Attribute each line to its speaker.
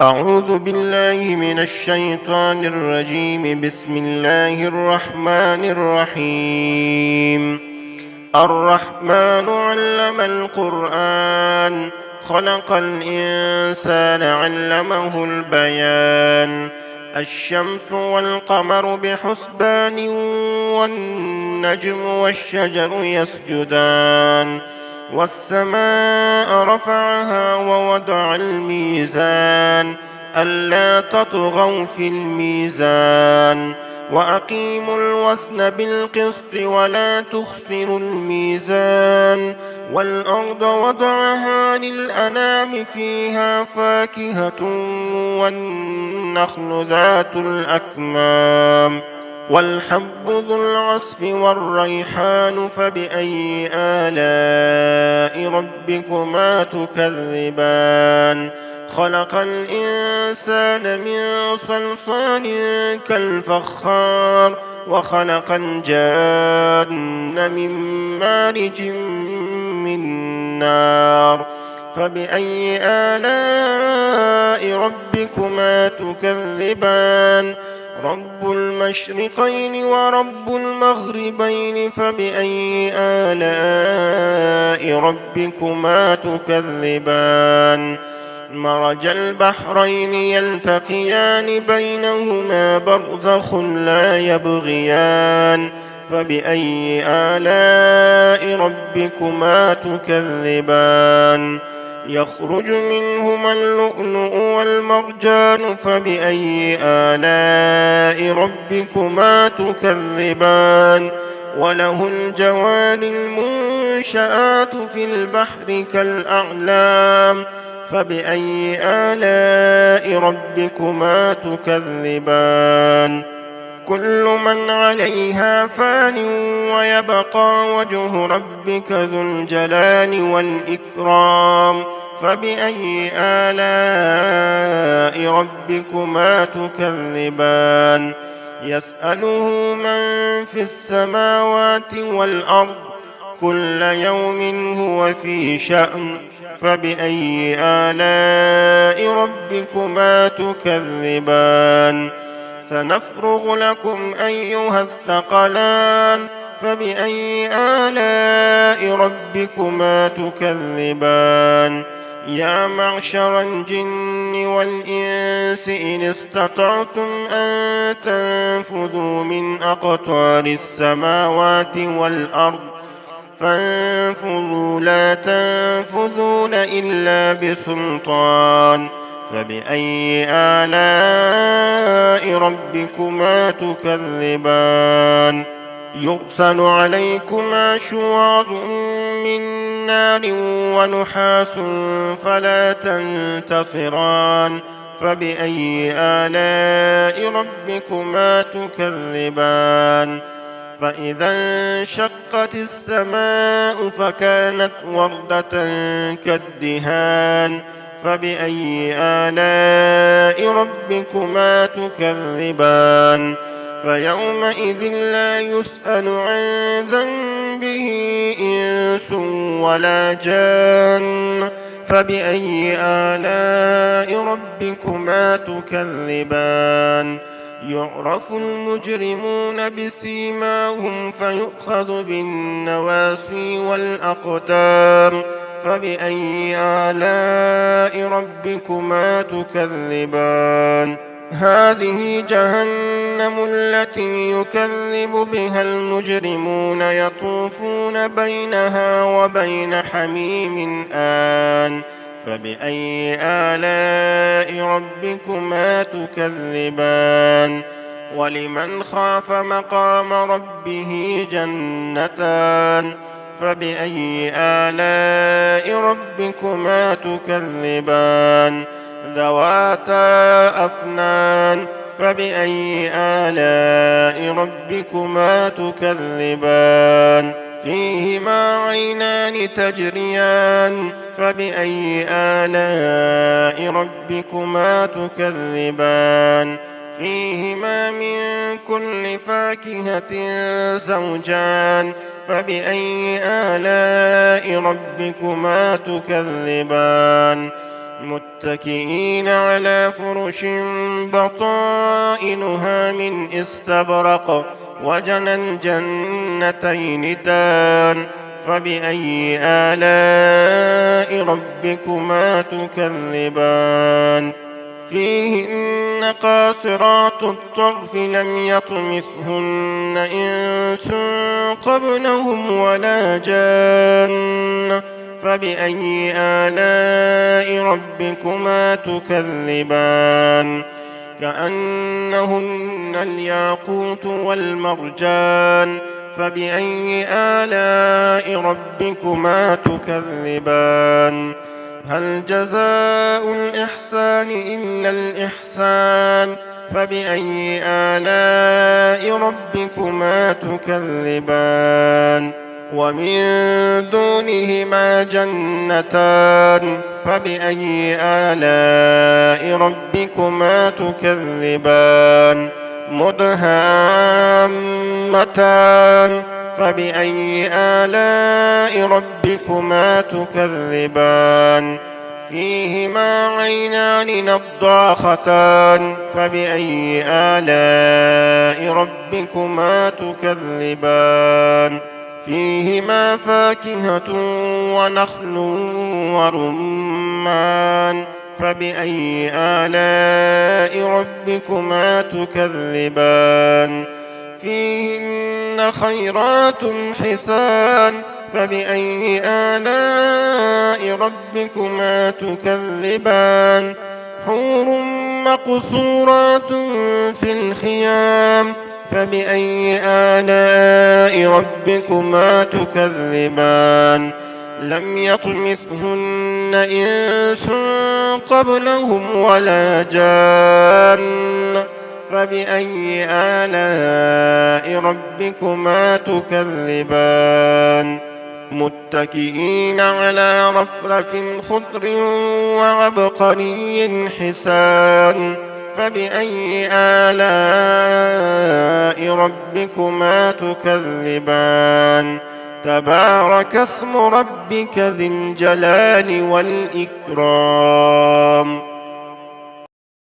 Speaker 1: أعوذ بالله من الشيطان الرجيم. بسم الله الرحمن الرحيم. الرحمن علم القرآن، خلق الإنسان علمه البيان. الشمس والقمر بحسبان، والنجم والشجر يسجدان. والسماء رفعها ووضع الميزان، ألا تطغوا في الميزان، وأقيموا الوزن بالقسط ولا تخسروا الميزان. والأرض وضعها للأنام، فيها فاكهة والنخل ذات الأكمام، والحب ذو العصف والريحان. فبأي آلاء ربكما تكذبان؟ خلق الإنسان من صلصال كالفخار، وخلق الجان من مارج من نار. فبأي آلاء ربكما تكذبان؟ رب المشرقين ورب المغربين. فبأي آلاء ربكما تكذبان؟ مرج البحرين يلتقيان، بينهما برزخ لا يبغيان. فبأي آلاء ربكما تكذبان؟ يخرج منهما اللؤلؤ والمرجان. فبأي آلاء ربكما تكذبان؟ وله الجوار المنشآت في البحر كالأعلام. فبأي آلاء ربكما تكذبان؟ كل من عليها فان، ويبقى وجه ربك ذو الجلال والإكرام. فبأي آلاء ربكما تكذبان؟ يسأله من في السماوات والأرض، كل يوم هو في شأن. فبأي آلاء ربكما تكذبان؟ سنفرغ لكم أيها الثقلان. فبأي آلاء ربكما تكذبان؟ يا معشر الجن والإنس، إن استطعتم أن تنفذوا من أقطار السماوات والأرض فانفذوا، لا تنفذون إلا بسلطان. فبأي آلاء ربكما تكذبان؟ يرسل عليكما شواظ من نار ونحاس فلا تنتصران. فبأي آلاء ربكما تكذبان؟ فإذا انشقت السماء فكانت وردة كالدهان. فبأي آلاء ربكما تكذبان؟ فيومئذ لا يسأل عن ذنبه إنس ولا جان. فبأي آلاء ربكما تكذبان؟ يعرف المجرمون بسيماهم، فيؤخذ بالنواصي والأقدام. فبأي آلاء ربكما تكذبان؟ هذه جهنم التي يكذب بها المجرمون، يطوفون بينها وبين حميم آن. فبأي آلاء ربكما تكذبان؟ ولمن خاف مقام ربه جنتان. فبأي آلاء ربكما تكذبان؟ ذواتا أفنان. فبأي آلاء ربكما تكذبان؟ فيهما عينان تجريان. فبأي آلاء ربكما تكذبان؟ فيهما من كل فاكهة زوجان. فبأي آلاء ربكما تكذبان؟ متكئين على فرش بطائنها من استبرق وجنى الجنتين دان فبأي آلاء ربكما تكذبان فيهن قاصرات الطرف لم يطمثهن إنس قبلهم ولا جان فبأي آلاء ربكما تكذبان كأنهن الياقوت والمرجان فبأي آلاء ربكما تكذبان هل جزاء الإحسان إلا الإحسان فبأي آلاء ربكما تكذبان ومن دونهما جنتان فبأي آلاء ربكما تكذبان مدهامتان فبأي آلاء ربكما تكذبان فيهما عينان نضاختان فبأي آلاء ربكما تكذبان فيهما فاكهة ونخل ورمان فبأي آلاء ربكما تكذبان فيهن خيرات حسان فبأي آلاء ربكما تكذبان حور مقصورات في الخيام فبأي آلاء ربكما تكذبان لم يطمثهن إنس قبلهم ولا جان فبأي آلاء ربكما تكذبان متكئين على رفرف خضر وعبقري حسان فبأي آلاء ربكما تكذبان تبارك اسم ربك ذي الجلال والإكرام